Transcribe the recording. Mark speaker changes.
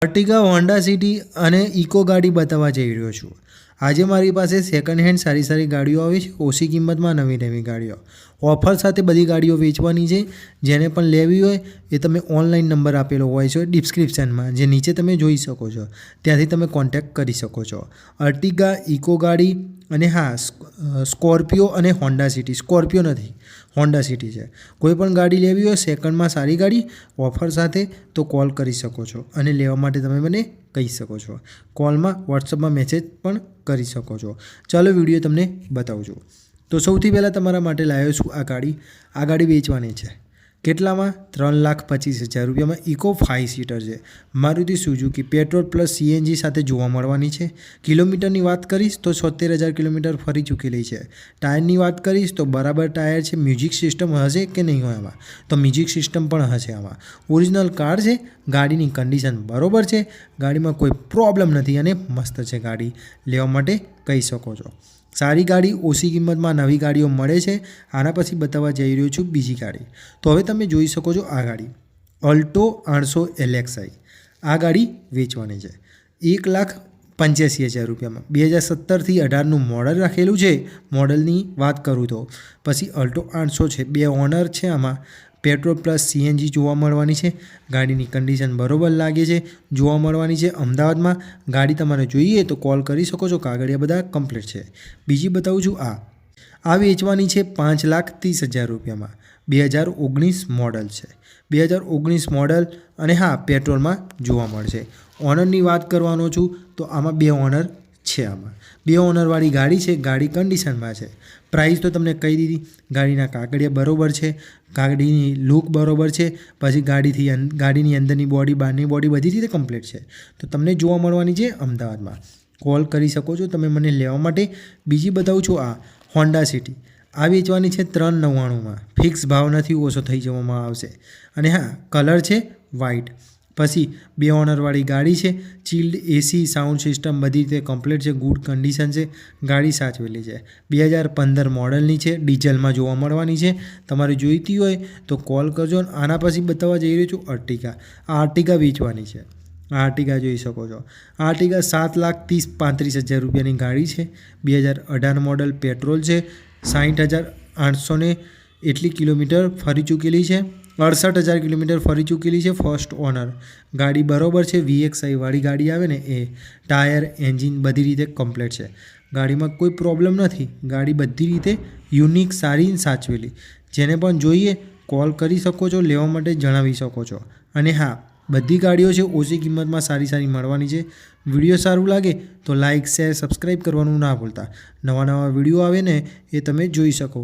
Speaker 1: Ertiga Honda city અને eco ગાડી બતાવવા જઈ રહ્યો છું। આજે મારી પાસે સેકન્ડ હેન્ડ સારી ગાડીઓ આવી છે, ઓછી કિંમતમાં નવી ગાડીઓ ઓફર સાથે બધી ગાડીઓ વેચવાની છે। જેને પણ લેવી હોય એ તમે ઓનલાઈન નંબર આપેલો હોય છે ડિસ્ક્રિપ્શનમાં, જે નીચે તમે જોઈ શકો છો, ત્યાંથી તમે કોન્ટેક્ટ કરી શકો છો। अर्टिगा ઇકો ગાડી અને હા, સ્કોર્પિયો અને હોન્ડા સિટી, સ્કોર્પિયો નથી, હોન્ડા સિટી છે। કોઈ પણ ગાડી લેવી હોય સેકન્ડમાં સારી ગાડી ઓફર સાથે તો કોલ કરી શકો છો અને લેવા માટે તમે મને કહી શકો છો। કોલમાં વોટ્સઅપમાં મેસેજ પણ કરી શકો છો। ચાલો વિડીયો તમને બતાવું છું। તો સૌથી પહેલાં તમારા માટે લાવ્યો છું આ ગાડી વેચવાની છે। કેટલામાં? 3,25,000 રૂપિયામાં ઇકો 5 સીટર છે। Maruti Suzuki petrol plus CNG સાથે જોવા મળવાની છે। કિલોમીટરની વાત કરીશ તો 76,000 કિલોમીટર ફરી ચૂકેલી છે। ટાયરની વાત કરીશ તો બરાબર ટાયર છે। મ્યુઝિક સિસ્ટમ હશે કે નહીં હોય આમાં? તો મ્યુઝિક સિસ્ટમ પણ હશે આમાં। ઓરિજિનલ કાર છે। ગાડીની કન્ડિશન બરાબર છે, ગાડીમાં કોઈ પ્રોબ્લેમ નથી અને મસ્ત છે ગાડી, લેવા માટે કહી શકો છો। સારી ગાડી ઓછી કિંમતમાં નવી ગાડીઓ મળે છે। આના પછી બતાવવા જઈ રહ્યો છું બીજી ગાડી। તો હવે તમે જોઈ શકો છો આ ગાડી અલ્ટો 800 LXi, આ ગાડી વેચવાની છે 1,85,000 રૂપિયામાં। 2017થી 18નું મોડલ રાખેલું છે। મોડલની વાત કરું તો પછી અલ્ટો 800 છે, 2 ઓનર છે આમાં। પેટ્રોલ પ્લસ સીએનજી જોવા મળવાની છે। ગાડીની કન્ડિશન બરાબર લાગે છે, જોવા મળવાની છે અમદાવાદમાં। ગાડી તમારે જોઈએ તો કોલ કરી શકો છો, કાગળિયા બધા કમ્પ્લીટ છે। બીજી બતાવું છું આ વેચવાની છે 5,30,000 રૂપિયામાં। 2019 મોડલ છે, 2019 મોડલ અને હા, પેટ્રોલમાં જોવા મળશે। ઓનરની વાત કરવાનો છું તો આમાં 2 ઓનર છે। આમાં 2 ઓનરવાળી ગાડી છે, ગાડી કન્ડિશનમાં છે। પ્રાઇસ તો તમને કહી દીધી, ગાડીના કાગળિયા બરાબર છે, ગાડીની લુક બરાબર છે, પછી ગાડીની અંદરની બોડી બહારની બોડી બધી રીતે કમ્પ્લીટ છે। તો તમને જોવા મળવાની છે અમદાવાદમાં, કોલ કરી શકો છો તમે મને લેવા માટે। બીજી બતાવું છું આ હોન્ડા સિટી, આ વેચવાની છે 3,99,000માં। ફિક્સ ભાવ નથી, ઓછો થઈ જવામાં આવશે। અને હા, કલર છે વ્હાઇટ। પછી 2 ઓનરવાળી ગાડી છે, ચિલ્ડ એસી સાઉન્ડ સિસ્ટમ બધી રીતે કમ્પ્લીટ છે, ગુડ કન્ડિશન છે, ગાડી સાચવેલી છે। 2015 મોડલની છે, ડીઝલમાં જોવા મળવાની છે। તમારે જોઈતી હોય તો કોલ કરજો। આના પછી બતાવવા જઈ રહ્યો છું અર્ટિગા, આ અર્ટિગા વેચવાની છે। આ અર્ટિગા જોઈ શકો છો, આ અર્ટિગા 7,35,000 રૂપિયાની ગાડી છે। 2018 મોડલ પેટ્રોલ છે, 60,800 એટલી કિલોમીટર ફરી ચૂકેલી છે, 68,000 કિલોમીટર ફરી ચૂકેલી છે। ફર્સ્ટ ઓનર, ગાડી બરાબર છે, VXI વાળી ગાડી આવે ને એ, ટાયર એન્જિન બધી રીતે કમ્પ્લીટ છે। ગાડીમાં કોઈ પ્રોબ્લેમ નથી, ગાડી બધી રીતે યુનિક સારી સાચવેલી। જેને પણ જોઈએ કોલ કરી શકો છો, લેવા માટે જણાવી શકો છો। અને હા, બધી ગાડીઓ છે ઓછી કિંમતમાં સારી મળવાની છે। વિડીયો સારું લાગે તો લાઇક શેર સબસ્ક્રાઈબ કરવાનું ના ભૂલતા। નવા વિડીયો આવે ને એ તમે જોઈ શકો।